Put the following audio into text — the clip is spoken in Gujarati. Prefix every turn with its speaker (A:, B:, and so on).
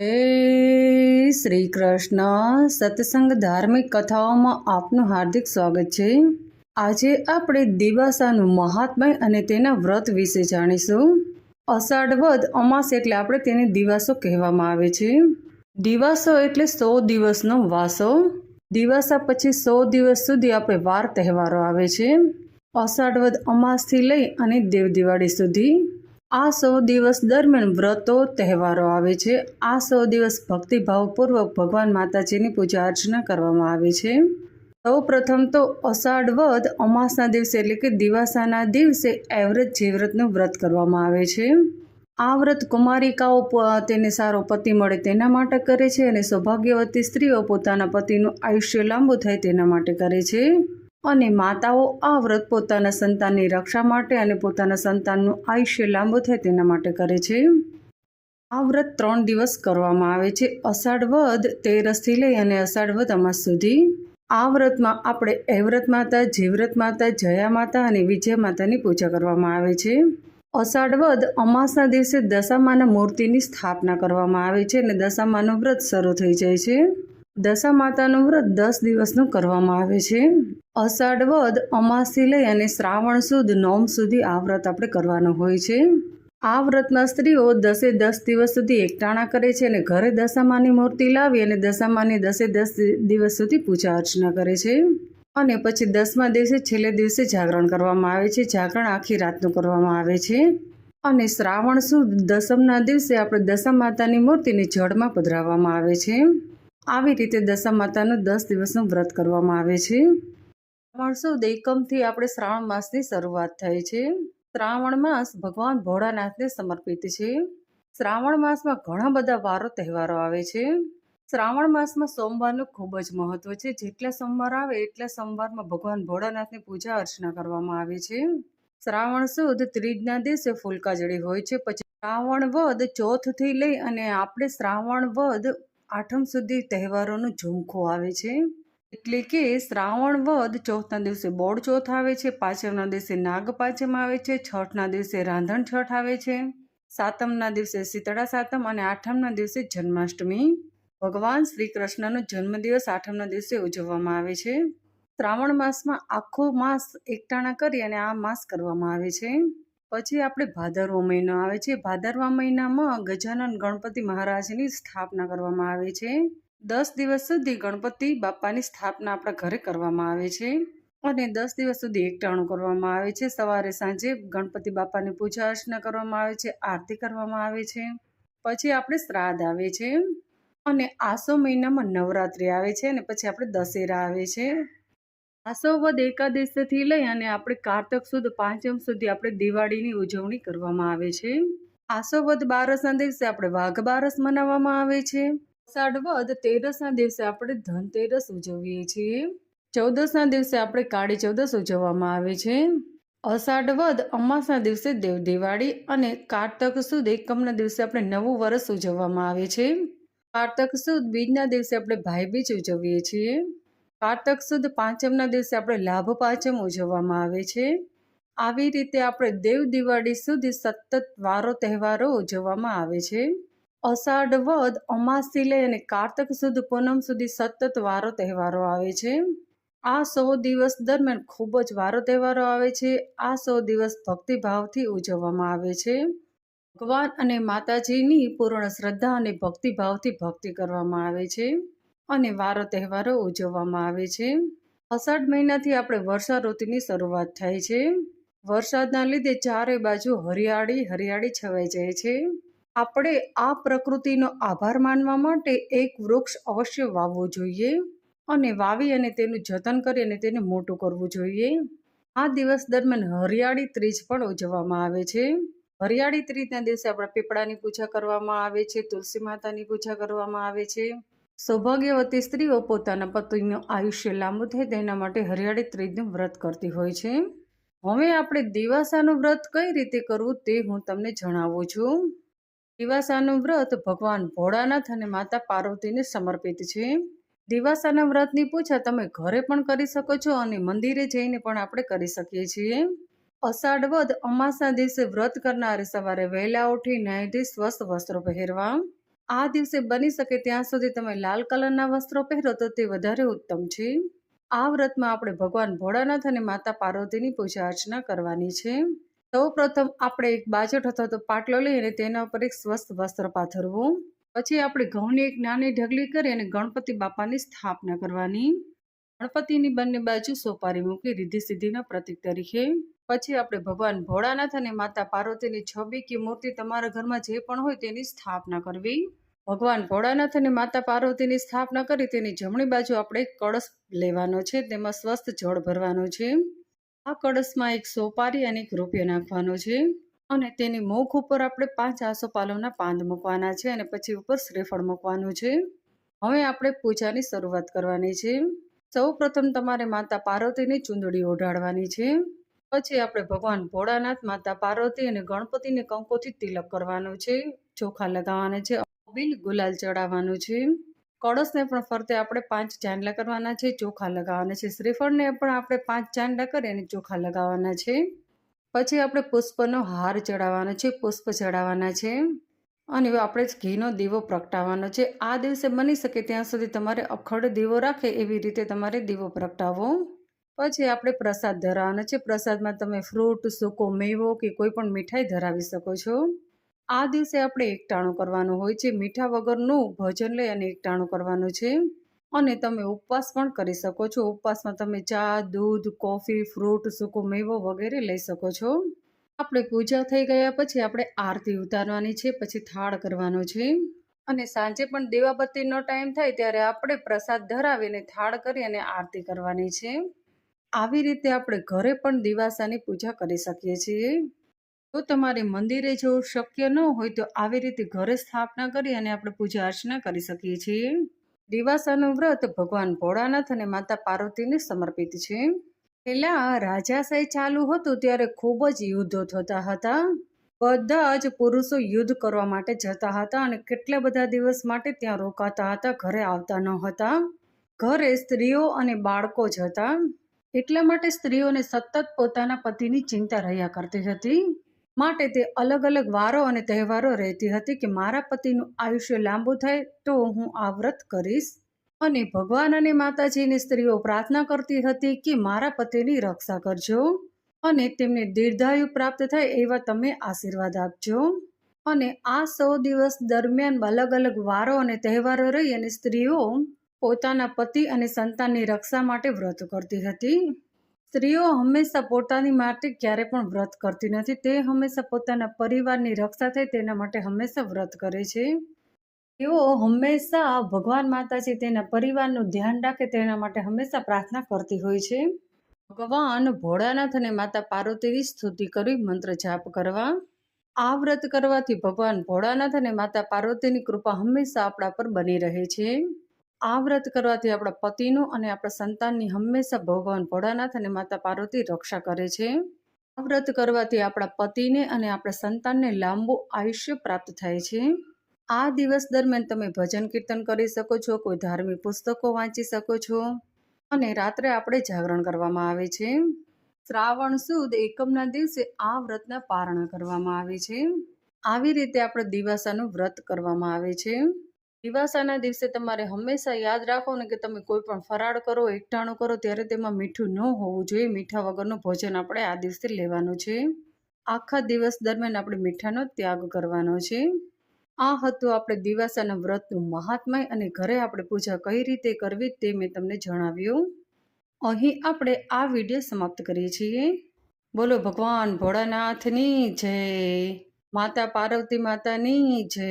A: શ્રી કૃષ્ણ સત્સંગ ધાર્મિક કથાઓમાં આપનું હાર્દિક સ્વાગત છે। આજે આપણે દિવાસાનું મહાત્મ્ય અને તેના વ્રત વિશે જાણીશું। અષાઢ વદ અમાસ એટલે આપણે તેને દિવાસો કહેવામાં આવે છે। દિવાસો એટલે 100 દિવસનો વાસો। દિવાસા પછી 100 દિવસ સુધી આપણે વાર તહેવારો આવે છે। અષાઢ વદ અમાસથી લઈ અને દેવ દિવાળી સુધી આ 100 દિવસ દરમિયાન વ્રતો તહેવારો આવે છે। આ 100 દિવસ ભક્તિભાવપૂર્વક ભગવાન માતાજીની પૂજા અર્ચના કરવામાં આવે છે। સૌ પ્રથમ તો અષાઢ વદ અમાસના દિવસે એટલે કે દિવાસાના દિવસે એવરેજ જીવ્રતનું વ્રત કરવામાં આવે છે। આ વ્રત કુમારિકાઓ તેને સારો પતિ મળે તેના માટે કરે છે અને સૌભાગ્યવતી સ્ત્રીઓ પોતાના પતિનું આયુષ્ય લાંબુ થાય તેના માટે કરે છે। અને માતાઓ આ વ્રત પોતાના સંતાનની રક્ષા માટે અને પોતાના સંતાનનું આયુષ્ય લાંબુ થાય તેના માટે કરે છે। આ વ્રત 3 દિવસ કરવામાં આવે છે। અષાઢ વદ તેરસથી લઈ અને અષાઢ વદ અમાસ સુધી। આ વ્રતમાં આપણે એવ્રત માતા, જીવ્રત માતા, જયા માતા અને વિજય માતાની પૂજા કરવામાં આવે છે। અષાઢ વદ અમાસના દિવસે દશામાના મૂર્તિની સ્થાપના કરવામાં આવે છે અને દશામાનું વ્રત શરૂ થઈ જાય છે। દશા માતાનું વ્રત 10 દિવસનું કરવામાં આવે છે। અષાઢ વદ અમાસથી લઈ અને શ્રાવણ સુદ નોમ સુધી આ વ્રત આપણે કરવાનું હોય છે। આ વ્રતમાં સ્ત્રીઓ 10 દિવસ સુધી એકટાણા કરે છે અને ઘરે દશામાની મૂર્તિ લાવી અને દશામાની 10 દિવસ સુધી પૂજા અર્ચના કરે છે। અને પછી 10મા દિવસે છેલ્લે દિવસે જાગરણ કરવામાં આવે છે। જાગરણ આખી રાતનું કરવામાં આવે છે। અને શ્રાવણ સુદ દસમના દિવસે આપણે દશા માતાની મૂર્તિને જળમાં પધરાવવામાં આવે છે। આવી રીતે દશા માતાનું 10 દિવસનું વ્રત કરવામાં આવે છે। શ્રાવણ સુદ એકમથી આપણે શ્રાવણ માસની શરૂઆત થાય છે। શ્રાવણ માસ ભગવાન ભોળાનાથને સમર્પિત છે। શ્રાવણ માસમાં ઘણા બધા વારો તહેવારો આવે છે। શ્રાવણ માસમાં સોમવારનું ખૂબ જ મહત્વ છે। જેટલા સોમવાર આવે એટલા સોમવારમાં ભગવાન ભોળાનાથની પૂજા અર્ચના કરવામાં આવે છે। શ્રાવણ સુદ ત્રીજના દિવસે ફૂલકાજળી હોય છે। પછી શ્રાવણ વદ ચોથથી લઈ અને આપણે શ્રાવણ વદ આઠમ સુધી તહેવારોનું ઝુમખું આવે છે। એટલે કે શ્રાવણ વદ ચોથના દિવસે બોળ ચોથ આવે છે, પાંચમના દિવસે નાગ પાંચમ આવે છે, છઠના દિવસે રાંધણ છઠ આવે છે, સાતમના દિવસે શીતળા સાતમ અને આઠમના દિવસે જન્માષ્ટમી। ભગવાન શ્રી કૃષ્ણનો જન્મદિવસ આઠમના દિવસે ઉજવવામાં આવે છે। શ્રાવણ માસમાં આખો માસ એકટાણા કરી અને આ માસ કરવામાં આવે છે। પછી આપણે ભાદરવો મહિનો આવે છે। ભાદરવા મહિનામાં ગજાનન ગણપતિ મહારાજની સ્થાપના કરવામાં આવે છે। 10 દિવસ સુધી ગણપતિ બાપાની સ્થાપના આપણા ઘરે કરવામાં આવે છે અને 10 દિવસ સુધી એકટાણું કરવામાં આવે છે। સવારે સાંજે ગણપતિ બાપાની પૂજા અર્ચના કરવામાં આવે છે, આરતી કરવામાં આવે છે। પછી આપણે શ્રાદ્ધ આવે છે અને આસો મહિનામાં નવરાત્રિ આવે છે અને પછી આપણે દશેરા આવે છે। આસો વદ એકાદશીથી લઈ અને આપણે કારતક સુદ પાંચમ સુધી આપણે દિવાળીની ઉજવણી કરવામાં આવે છે। આસો વદ બારસના દિવસે આપણે વાઘ બારસ મનાવવામાં આવે છે। અષાઢ વદ તેરસના દિવસે આપણે ધનતેરસ ઉજવીએ છીએ। 14ના દિવસે આપણે કાળી ચૌદસ ઉજવવામાં આવે છે। અષાઢ વદ અમાસના દિવસે દેવ દિવાળી અને કારતક સુદ એકમના દિવસે આપણે નવું વર્ષ ઉજવવામાં આવે છે। કારતક સુદ બીજના દિવસે આપણે ભાઈબીજ ઉજવીએ છીએ। કારતક સુદ પાંચમના દિવસે આપણે લાભ પાંચમ ઉજવવામાં આવે છે। આવી રીતે આપણે દેવ દિવાળી સુધી સતત વારો તહેવારો ઉજવવામાં આવે છે। અષાઢ વદ અમાસથી લઈ અને કારતક સુદ પૂનમ સુધી સતત વારો તહેવારો આવે છે। આ 100 દિવસ દરમિયાન ખૂબ જ વારો તહેવારો આવે છે। આ 100 દિવસ ભક્તિભાવથી ઉજવવામાં આવે છે। ભગવાન અને માતાજીની પૂર્ણ શ્રદ્ધા અને ભક્તિભાવથી ભક્તિ કરવામાં આવે છે અને વારો તહેવારો ઉજવવામાં આવે છે। અષાઢ મહિનાથી આપણે વર્ષા ઋતુની શરૂઆત થાય છે। વરસાદના લીધે ચારે બાજુ હરિયાળી હરિયાળી છવાઈ જાય છે। આપણે આ પ્રકૃતિનો આભાર માનવા માટે એક વૃક્ષ અવશ્ય વાવવું જોઈએ અને વાવી અને તેનું જતન કરી અને તેને મોટું કરવું જોઈએ। આ દિવસ દરમિયાન હરિયાળી ત્રીજ પણ ઉજવવામાં આવે છે। હરિયાળી ત્રીજના દિવસે આપણા પીપળાની પૂજા કરવામાં આવે છે, તુલસી માતાની પૂજા કરવામાં આવે છે। સૌભાગ્યવતી સ્ત્રીઓ પોતાના પતિનું આયુષ્ય લાંબુ થાય તેના માટે હરિયાળી ત્રીજનું વ્રત કરતી હોય છે। હવે આપણે દિવાસાનું વ્રત કઈ રીતે કરવું તે હું તમને જણાવું છું। દિવાસાનું વ્રત ભગવાન ભોળાનાથ અને માતા પાર્વતીને સમર્પિત છે। દિવાસાના વ્રતની પૂજા તમે ઘરે પણ કરી શકો છો અને મંદિરે જઈને પણ આપણે કરી શકીએ છીએ। અષાઢ વદ અમાસના દિવસે વ્રત કરનારે સવારે વહેલા ઉઠી નાહી ધોઈ સ્વસ્થ વસ્ત્રો પહેરવા, આ દિવસે બની શકે ત્યાં સુધી તમે લાલ કલરના વસ્ત્રો પહેરો તો તે વધારે ઉત્તમ છે. આ વ્રતમાં આપણે ભગવાન ભોળાનાથ અને માતા પાર્વતીની પૂજા અર્ચના કરવાની છે. સૌ પ્રથમ આપણે એક બાજટ અથવા તો પાટલો લઈ અને તેના ઉપર એક સ્વસ્થ વસ્ત્ર પાથરવું. પછી આપણે ઘઉંની એક નાની ઢગલી કરી અને ગણપતિ બાપાની સ્થાપના કરવાની. ગણપતિની બંને બાજુ સોપારી મૂકી રિદ્ધિ સિદ્ધિના પ્રતીક તરીકે. પછી આપણે ભગવાન ભોળાનાથ અને માતા પાર્વતીની છબી કે મૂર્તિ તમારા ઘરમાં જે પણ હોય તેની સ્થાપના કરવી. ભગવાન ભોળાનાથ અને માતા પાર્વતીની સ્થાપના કરી તેની જમણી બાજુ આપણે એક કળશ લેવાનો છે, તેમાં સ્વસ્થ જળ ભરવાનું છે. આ કળશમાં એક સોપારી અને એક રૂપિયો નાખવાનો છે અને તેની મુખ ઉપર આપણે 5 આસોપાલવના પાંદ મૂકવાના છે અને પછી ઉપર શ્રીફળ મૂકવાનું છે. હવે આપણે પૂજાની શરૂઆત કરવાની છે. સૌ પ્રથમ તમારે માતા પાર્વતીની ચૂંદડી ઓઢાડવાની છે. પછી આપણે ભગવાન ભોળાનાથ, માતા પાર્વતી અને ગણપતિને કંકોથી તિલક કરવાનું છે, ચોખા લગાવવાના છે, અબીલ ગુલાલ ચડાવવાનું છે. કળશને પણ ફરતે આપણે 5 ચાંદલા કરવાના છે, ચોખા લગાવવાના છે. શ્રીફળને પણ આપણે 5 ચાંદલા કરી અને ચોખા લગાવવાના છે. પછી આપણે પુષ્પનો હાર ચડાવવાનો છે, પુષ્પ ચડાવવાના છે અને આપણે ઘીનો દીવો પ્રગટાવવાનો છે. આ દિવસે બની શકે ત્યાં સુધી તમારે અખંડ દીવો રાખે એવી રીતે તમારે દીવો પ્રગટાવો. પછી આપણે પ્રસાદ ધરાવવાનો છે. પ્રસાદમાં તમે ફ્રૂટ, સૂકો મેવો કે કોઈ પણ મીઠાઈ ધરાવી શકો છો. આ દિવસે આપણે એકટાણું કરવાનું હોય છે. મીઠા વગરનું ભોજન લઈ અને એકટાણું કરવાનું છે અને તમે ઉપવાસ પણ કરી શકો છો. ઉપવાસમાં તમે ચા, દૂધ, કોફી, ફ્રૂટ, સૂકો મેવો વગેરે લઈ શકો છો. આપણે પૂજા થઈ ગયા પછી આપણે આરતી ઉતારવાની છે, પછી થાળ કરવાનો છે અને સાંજે પણ દીવાબત્તીનો ટાઈમ થાય ત્યારે આપણે પ્રસાદ ધરાવીને થાળ કરી અને આરતી કરવાની છે. આવી રીતે આપણે ઘરે પણ દિવાસાની પૂજા કરી શકીએ છીએ. જો તમારે મંદિરે જવું શક્ય ન હોય તો આવી રીતે ઘરે સ્થાપના કરી અને આપણે પૂજા અર્ચના કરી શકીએ છીએ. દિવાસાનું વ્રત ભગવાન ભોળાનાથ અને માતા પાર્વતીને સમર્પિત છે. પહેલા રાજાશાહી ચાલુ હતું ત્યારે ખૂબ જ યુદ્ધો થતા હતા. બધા જ પુરુષો યુદ્ધ કરવા માટે જતા હતા અને કેટલા બધા દિવસ માટે ત્યાં રોકાતા હતા, ઘરે આવતા ન હતા. ઘરે સ્ત્રીઓ અને બાળકો જ હતા. એટલા માટે સ્ત્રીઓને સતત પોતાના પતિની ચિંતા રહ્યા કરતી હતી. માટે તે અલગ અલગ વારો અને તહેવારો રહેતી હતી કે મારા પતિનું આયુષ્ય લાંબુ થાય તો હું આ વ્રત કરીશ. અને ભગવાન અને માતાજીની સ્ત્રીઓ પ્રાર્થના કરતી હતી કે મારા પતિની રક્ષા કરજો અને તેમને દીર્ઘાયુ પ્રાપ્ત થાય એવા તમે આશીર્વાદ આપજો. અને આ 100 દિવસ દરમિયાન અલગ અલગ વારો અને તહેવારો રહી અને સ્ત્રીઓ પોતાના પતિ અને સંતાનની રક્ષા માટે વ્રત કરતી હતી. સ્ત્રીઓ હંમેશા પોતાની માટે ક્યારે પણ વ્રત કરતી નથી. તે હંમેશા પોતાના પરિવારની રક્ષા થાય તેના માટે હંમેશા વ્રત કરે છે. તેઓ હંમેશા ભગવાન માતાજી તેના પરિવારનું ધ્યાન રાખે તેના માટે હંમેશા પ્રાર્થના કરતી હોય છે. ભગવાન ભોળાનાથ અને માતા પાર્વતીની સ્તુતિ કરવી, મંત્ર જાપ કરવા. આ વ્રત કરવાથી ભગવાન ભોળાનાથ અને માતા પાર્વતીની કૃપા હંમેશા આપણા પર બની રહે છે. આ વ્રત કરવાથી આપણા પતિનું અને આપણા સંતાનની હંમેશા ભગવાન ભોળાનાથ અને માતા પાર્વતી રક્ષા કરે છે. આ વ્રત કરવાથી આપણા પતિને અને આપણા સંતાનને લાંબુ આયુષ્ય પ્રાપ્ત થાય છે. આ દિવસ દરમિયાન તમે ભજન કીર્તન કરી શકો છો, કોઈ ધાર્મિક પુસ્તકો વાંચી શકો છો અને રાત્રે આપણે જાગરણ કરવામાં આવે છે. શ્રાવણ સુદ એકમના દિવસે આ વ્રતના પારણા કરવામાં આવે છે. આવી રીતે આપણે દિવાસાનું વ્રત કરવામાં આવે છે. દિવાસાના દિવસે તમારે હંમેશા યાદ રાખવાનું કે તમે કોઈ પણ ફરાળ કરો, એકટાણું કરો ત્યારે તેમાં મીઠું ન હોવું જોઈએ. મીઠા વગરનું ભોજન આપણે આ દિવસે લેવાનું છે. આખા દિવસ દરમિયાન આપણે મીઠાનો ત્યાગ કરવાનો છે. આ હતું આપણે દિવાસાના વ્રતનું મહાત્મ્ય અને ઘરે આપણે પૂજા કઈ રીતે કરવી તે મેં તમને જણાવ્યું. અહીં આપણે આ વિડીયો સમાપ્ત કરીએ છીએ. બોલો ભગવાન ભોળાનાથની જય, માતા પાર્વતી માતાની જય.